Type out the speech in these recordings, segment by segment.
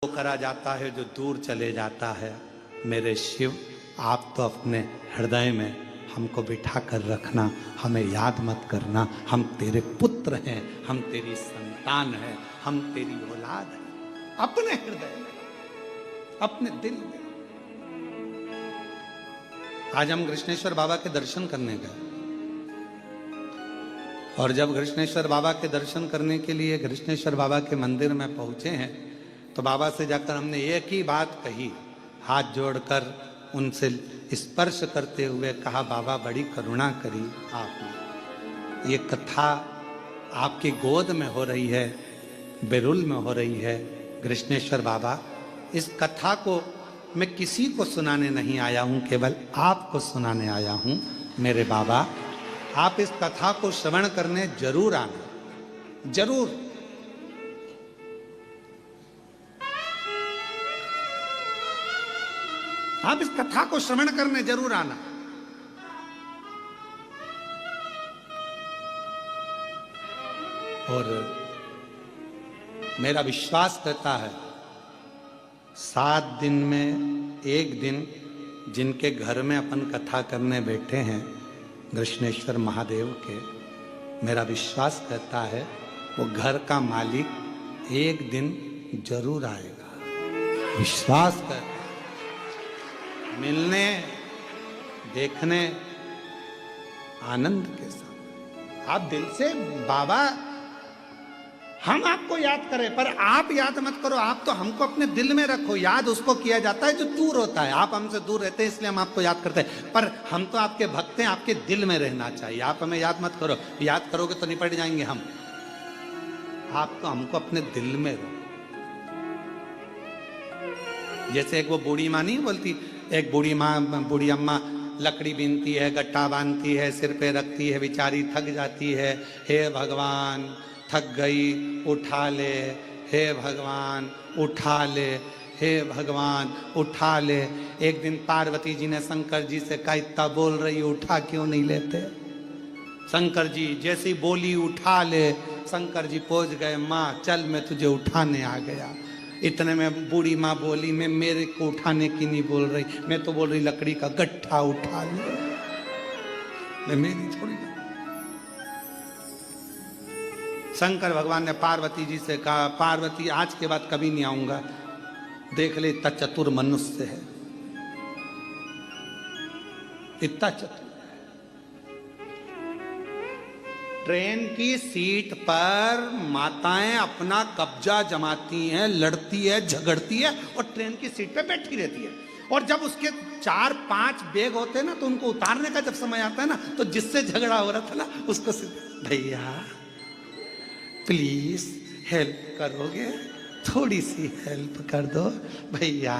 वो करा जाता है जो दूर चले जाता है। मेरे शिव, आप तो अपने हृदय में हमको बिठा कर रखना, हमें याद मत करना। हम तेरे पुत्र हैं, हम तेरी संतान हैं, हम तेरी औलाद हैं। अपने हृदय में, अपने दिल में। आज हम कृष्णेश्वर बाबा के दर्शन करने गए, और जब कृष्णेश्वर बाबा के दर्शन करने के लिए कृष्णेश्वर बाबा के मंदिर में पहुंचे हैं, तो बाबा से जाकर हमने एक ही बात कही, हाथ जोड़कर उनसे स्पर्श करते हुए कहा, बाबा बड़ी करुणा करी आपने। ये कथा आपकी गोद में हो रही है, बेरुल में हो रही है। कृष्णेश्वर बाबा, इस कथा को मैं किसी को सुनाने नहीं आया हूं, केवल आपको सुनाने आया हूं। मेरे बाबा, आप इस कथा को श्रवण करने जरूर आना, जरूर। आप इस कथा को श्रवण करने जरूर आना। और मेरा विश्वास करता है, 7 दिन में एक दिन जिनके घर में अपन कथा करने बैठे हैं कृष्णेश्वर महादेव के, मेरा विश्वास करता है वो घर का मालिक एक दिन जरूर आएगा। विश्वास कर, मिलने, देखने, आनंद के साथ। आप दिल से, बाबा हम आपको याद करें, पर आप याद मत करो। आप तो हमको अपने दिल में रखो। याद उसको किया जाता है जो दूर होता है। आप हमसे दूर रहते हैं इसलिए हम आपको याद करते हैं, पर हम तो आपके भक्त हैं, आपके दिल में रहना चाहिए। आप हमें याद मत करो, याद करोगे तो निपट जाएंगे हम। आप तो हमको अपने दिल में रहो। जैसे एक वो बूढ़ी माँ नहीं बोलती, एक बूढ़ी माँ, बूढ़ी अम्मा लकड़ी बीनती है, गट्टा बांधती है, सिर पे रखती है, बेचारी थक जाती है। हे भगवान, थक गई, उठा ले। हे भगवान, उठा ले। हे भगवान, उठा ले। एक दिन पार्वती जी ने शंकर जी से कहा, इतना बोल रही, उठा क्यों नहीं लेते? शंकर जी जैसी बोली, उठा ले। शंकर जी पहुंच गए, माँ चल मैं तुझे उठाने आ गया। इतने में बूढ़ी माँ बोली, मैं मेरे को उठाने की नहीं बोल रही, मैं तो बोल रही लकड़ी का गट्ठा उठा ले। मैं मेरी थोड़ी। शंकर भगवान ने पार्वती जी से कहा, पार्वती आज के बाद कभी नहीं आऊंगा, देख ले इतना चतुर मनुष्य है, इतना चतुर। ट्रेन की सीट पर माताएं अपना कब्जा जमाती हैं, लड़ती है, झगड़ती है, और ट्रेन की सीट पे बैठी रहती है। और जब उसके 4-5 बैग होते हैं ना, तो उनको उतारने का जब समय आता है ना, तो जिससे झगड़ा हो रहा था ना, उसको भैया प्लीज हेल्प करोगे, थोड़ी सी हेल्प कर दो भैया,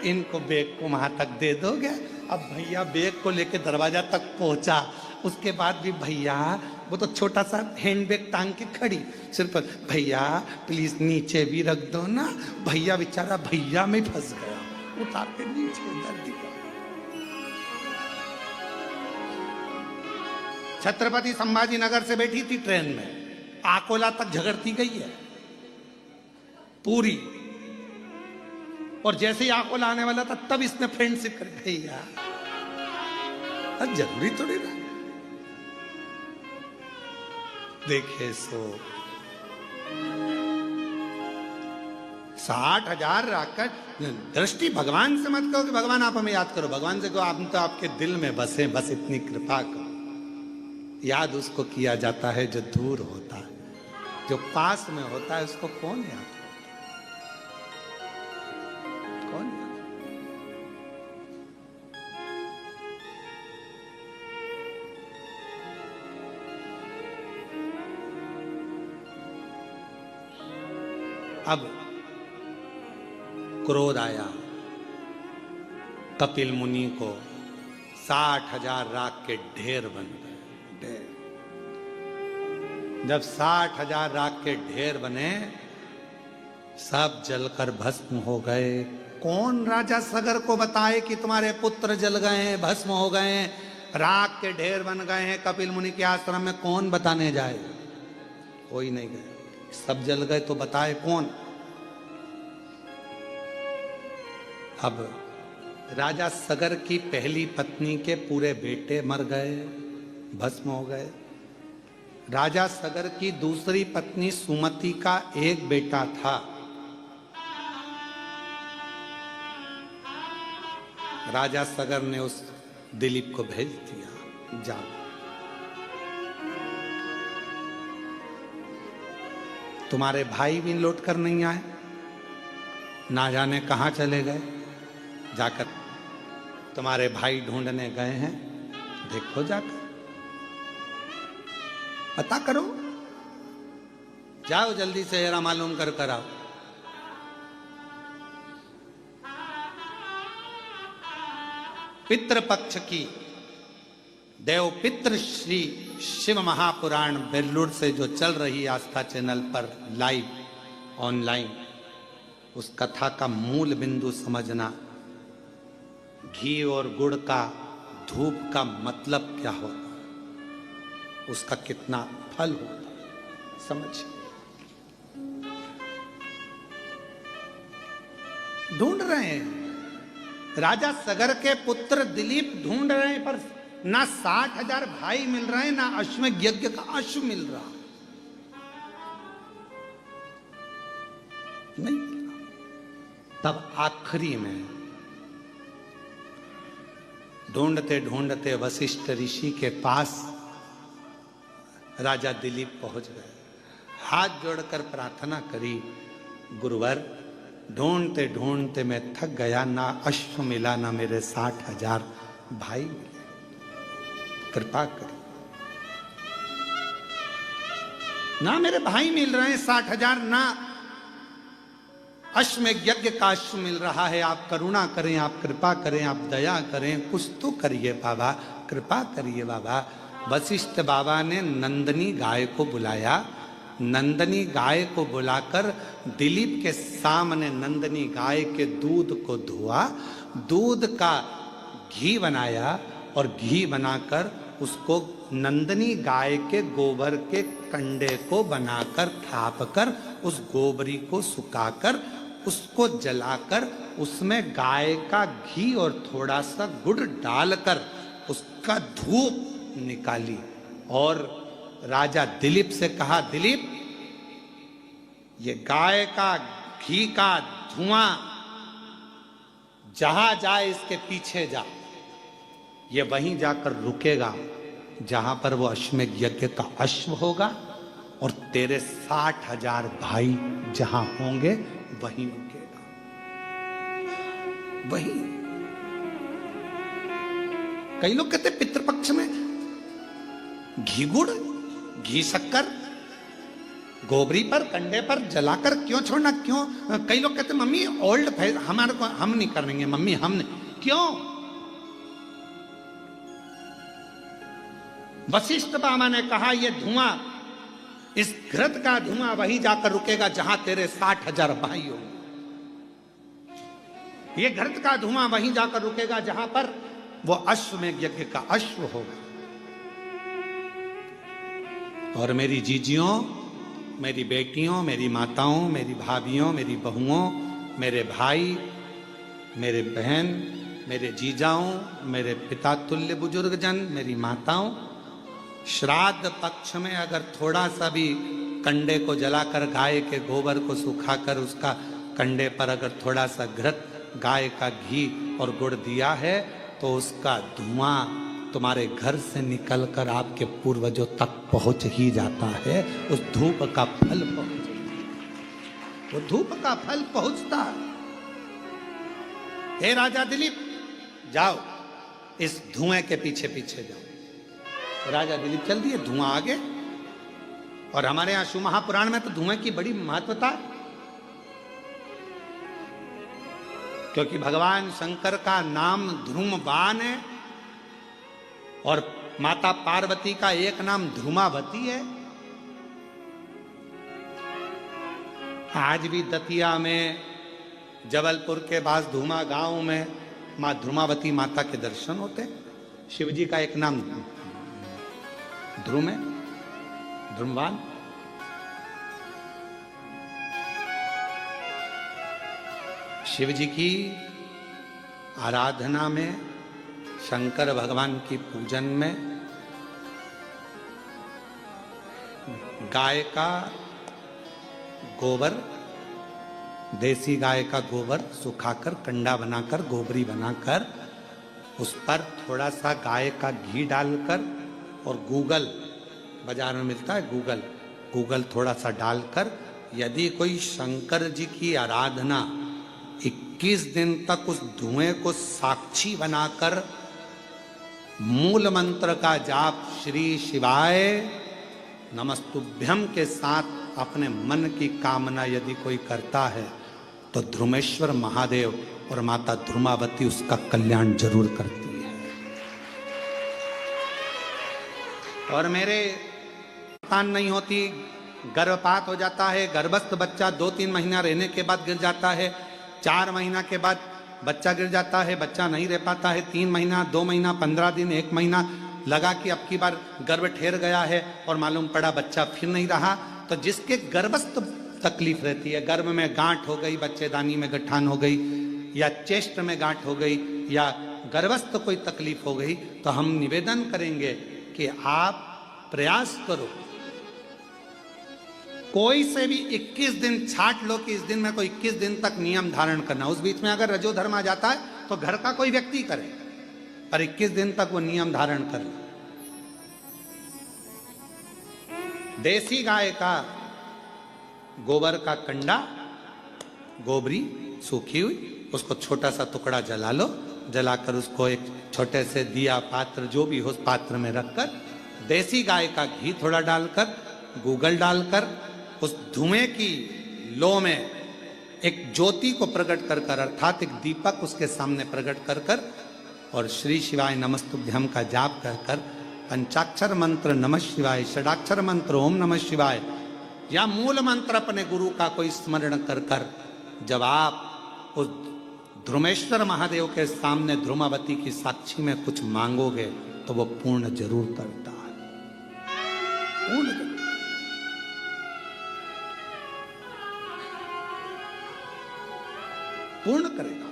इनको बैग को वहां तक दे दोगे। अब भैया बैग को लेके दरवाजा तक पहुंचा, उसके बाद भी भैया, वो तो छोटा सा हैंड बैग टांग के खड़ी, सिर्फ भैया प्लीज नीचे भी रख दो ना। भैया बेचारा भैया में फंस गया, उतार के नीचे दर दिया। छत्रपति संभाजी नगर से बैठी थी ट्रेन में, आकोला तक झगड़ती गई है पूरी। और जैसे ही आकोला आने वाला था, तब इसने फ्रेंडशिप कर, भैया अब जरूरी थोड़ी ना। देखे सो 60,000 राकट दृष्टि भगवान से मत कहो कि भगवान आप हमें याद करो। भगवान से कहो, आप तो आपके दिल में बसे, बस इतनी कृपा करो। याद उसको किया जाता है जो दूर होता है, जो पास में होता है उसको कौन याद करता? कौन याद? अब क्रोध आया कपिल मुनि को, 60,000 राख के ढेर बन गए। जब 60,000 राख के ढेर बने, सब जलकर भस्म हो गए। कौन राजा सगर को बताए कि तुम्हारे पुत्र जल गए हैं, भस्म हो गए हैं, राख के ढेर बन गए हैं कपिल मुनि के आश्रम में? कौन बताने जाए? कोई नहीं गए। सब जल गए तो बताए कौन? अब राजा सगर की पहली पत्नी के पूरे बेटे मर गए, भस्म हो गए। राजा सगर की दूसरी पत्नी सुमति का एक बेटा था। राजा सगर ने उस दिलीप को भेज दिया, जाओ। तुम्हारे भाई भी लौट कर नहीं आए, ना जाने कहां चले गए। जाकर तुम्हारे भाई ढूंढने गए हैं, देखो जाकर पता करो, जाओ जल्दी से जरा मालूम कर आओ। पितृपक्ष की देव पितृ श्री शिव महापुराण बेल्लूर से जो चल रही आस्था चैनल पर लाइव ऑनलाइन, उस कथा का मूल बिंदु समझना। घी और गुड़ का, धूप का मतलब क्या होता, उसका कितना फल होता, समझ। ढूंढ रहे हैं राजा सगर के पुत्र दिलीप, ढूंढ रहे हैं, पर ना 60,000 भाई मिल रहे हैं, ना अश्वमेध यज्ञ का अश्व मिल रहा, नहीं मिल रहा। तब आखिरी में ढूंढते ढूंढते वशिष्ठ ऋषि के पास राजा दिलीप पहुंच गए। हाथ जोड़कर प्रार्थना करी, गुरुवर ढूंढते ढूंढते मैं थक गया, ना अश्व मिला, ना मेरे 60,000 भाई मिले, कृपा करी। ना मेरे भाई मिल रहे हैं 60,000, ना अश्वमेध यज्ञ का अश्व मिल रहा है। आप करुणा करें, आप कृपा करें, आप दया करें, कुछ तो करिए बाबा, कृपा करिए बाबा। वशिष्ठ बाबा ने नंदनी गाय को बुलाया। नंदनी गाय को बुलाकर दिलीप के सामने नंदनी गाय के दूध को धोआ, दूध का घी बनाया और घी बनाकर उसको नंदनी गाय के गोबर के कंडे को बनाकर थापकर, उस गोबरी को सुखाकर, उसको जलाकर, उसमें गाय का घी और थोड़ा सा गुड़ डालकर उसका धूप निकाली और राजा दिलीप से कहा, दिलीप ये गाय का घी का धुआं जहां जाए इसके पीछे जा, ये वहीं जाकर रुकेगा जहां पर वो अश्वमेध यज्ञ का अश्व होगा, और तेरे 60,000 भाई जहां होंगे वहीं रुकेगा, वहीं। कई लोग कहते पितृपक्ष में घी गुड़, घी शक्कर गोबरी पर, कंडे पर जलाकर क्यों छोड़ना, क्यों? कई लोग कहते मम्मी ओल्ड फैशन, हमारे को हम नहीं करेंगे मम्मी, हम नहीं। क्यों? वशिष्ठ बाबा ने कहा ये धुआं, इस घृत का धुआं वहीं जाकर रुकेगा जहां तेरे 60,000 भाई हो। ये घृत का धुआं वहीं जाकर रुकेगा जहां पर वो अश्वमेध यज्ञ का अश्व होगा। और मेरी जीजियों, मेरी बेटियों, मेरी माताओं, मेरी भाभियों, मेरी बहुओं, मेरे भाई, मेरे बहन, मेरे जीजाओं, मेरे पिता तुल्य बुजुर्गजन, मेरी माताओं, श्राद्ध पक्ष में अगर थोड़ा सा भी कंडे को जलाकर, गाय के गोबर को सुखाकर, उसका कंडे पर अगर थोड़ा सा घृत, गाय का घी और गुड़ दिया है, तो उसका धुआं तुम्हारे घर से निकलकर आपके पूर्वजों तक पहुंच ही जाता है। उस धूप का फल पहुंच, वो धूप का फल पहुंचता है। हे राजा दिलीप, जाओ इस धुएं के पीछे पीछे जाओ। राजा दिलीप चल दिए, धुआं आगे। और हमारे यहां शिव महापुराण में तो धुएं की बड़ी महत्वता है, क्योंकि भगवान शंकर का नाम ध्रुमबान है और माता पार्वती का एक नाम ध्रुमावती है। आज भी दतिया में, जबलपुर के पास धूमा गांव में मां ध्रुमावती माता के दर्शन होते हैं। शिव जी का एक नाम ध्रुम है, ध्रुमवान। शिव जी की आराधना में, शंकर भगवान की पूजन में गाय का गोबर, देसी गाय का गोबर सुखाकर कंडा बनाकर गोबरी बनाकर उस पर थोड़ा सा गाय का घी डालकर और गूगल, बाजार में मिलता है गूगल थोड़ा सा डालकर, यदि कोई शंकर जी की आराधना 21 दिन तक उस धुएं को साक्षी बनाकर मूल मंत्र का जाप श्री शिवाय नमस्तुभ्यम के साथ अपने मन की कामना यदि कोई करता है तो ध्रुमेश्वर महादेव और माता ध्रुमावती उसका कल्याण जरूर करती है। और मेरे संतान नहीं होती, गर्भपात हो जाता है, गर्भस्थ बच्चा 2-3 महीना रहने के बाद गिर जाता है, 4 महीना के बाद बच्चा गिर जाता है, बच्चा नहीं रह पाता है, 3 महीना, 2 महीना, 15 दिन, 1 महीना लगा कि अब की बार गर्भ ठहर गया है और मालूम पड़ा बच्चा फिर नहीं रहा। तो जिसके गर्भस्थ तकलीफ रहती है, गर्भ में गांठ हो गई, बच्चेदानी में गठान हो गई, या चेस्ट में गांठ हो गई, या गर्भस्थ कोई तकलीफ हो गई, तो हम निवेदन करेंगे कि आप प्रयास करो, कोई से भी 21 दिन छाट लो कि इस दिन में कोई 21 दिन तक नियम धारण करना। उस बीच में अगर रजोधर्म आ जाता है तो घर का कोई व्यक्ति करे, पर 21 दिन तक वो नियम धारण कर ले। देसी गाय का गोबर का कंडा, गोबरी सूखी हुई, उसको छोटा सा टुकड़ा जला लो, जलाकर उसको एक छोटे से दिया पात्र जो भी हो उस पात्र में रखकर देसी गाय का घी थोड़ा डालकर, गूगल डालकर उस धुएं की लो में एक ज्योति को प्रकट कर कर, अर्थात एक दीपक उसके सामने प्रकट कर कर और श्री शिवाय नमस्तुभ्यम का जाप कर कर पंचाक्षर मंत्र नमः शिवाय, षडाक्षर मंत्र ओम नमः शिवाय या मूल मंत्र अपने गुरु का कोई स्मरण कर कर जब आप उस ध्रुमेश्वर महादेव के सामने ध्रुमावती की साक्षी में कुछ मांगोगे तो वो पूर्ण जरूर करता है, पूर्ण पूर्ण करेगा।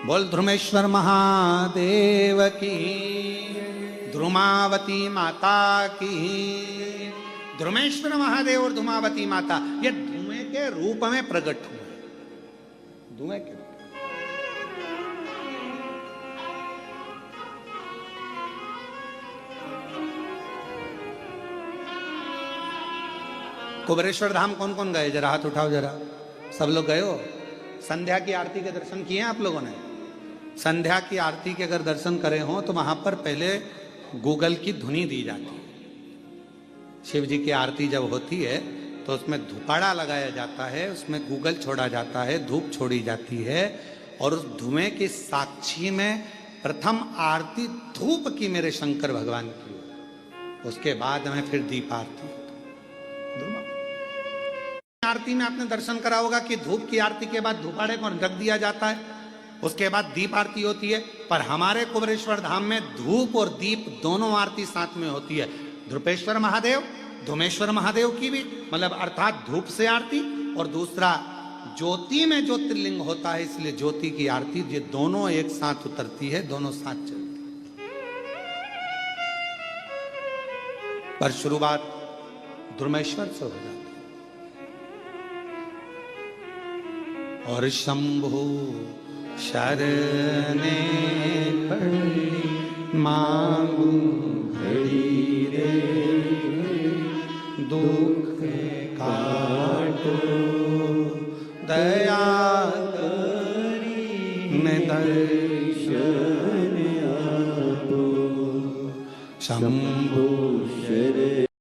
बोल ध्रुमेश्वर महादेव की, ध्रुमावती माता की। ध्रुमेश्वर महादेव और ध्रुमावती माता ये धुएं के रूप में प्रकट हुए, धुएं के रूप। कुबेरेश्वर धाम कौन कौन गए? जरा हाथ उठाओ, जरा सब लोग गए हो? संध्या की आरती के दर्शन किए हैं आप लोगों ने? संध्या की आरती के अगर दर्शन करे हो तो वहां पर पहले गूगल की धुनी दी जाती है। शिव जी की आरती जब होती है तो उसमें धुपाड़ा लगाया जाता है, उसमें गूगल छोड़ा जाता है, धूप छोड़ी जाती है और उस धुएं की साक्षी में प्रथम आरती धूप की मेरे शंकर भगवान की, उसके बाद में फिर दीप आरती। आरती में आपने दर्शन करा होगा कि धूप की आरती के बाद धूपाड़े को रख दिया जाता है, उसके बाद दीप आरती होती है। पर हमारे कुबेरेश्वर धाम में धूप और दीप दोनों आरती साथ में होती है। ध्रुपेश्वर महादेव, धुमेश्वर महादेव की भी, मतलब अर्थात धूप से आरती, और दूसरा ज्योति में जो त्रिलिंग होता है इसलिए ज्योति की आरती, ये दोनों एक साथ उतरती है, दोनों साथ चलती है। पर शुरुआत ध्रुमेश्वर से हो जाती है। और शंभु शरणे पड़ी मांगू घड़ी रे, दुख काटो दया करी ने दर्शन आपो। शंभु शरणे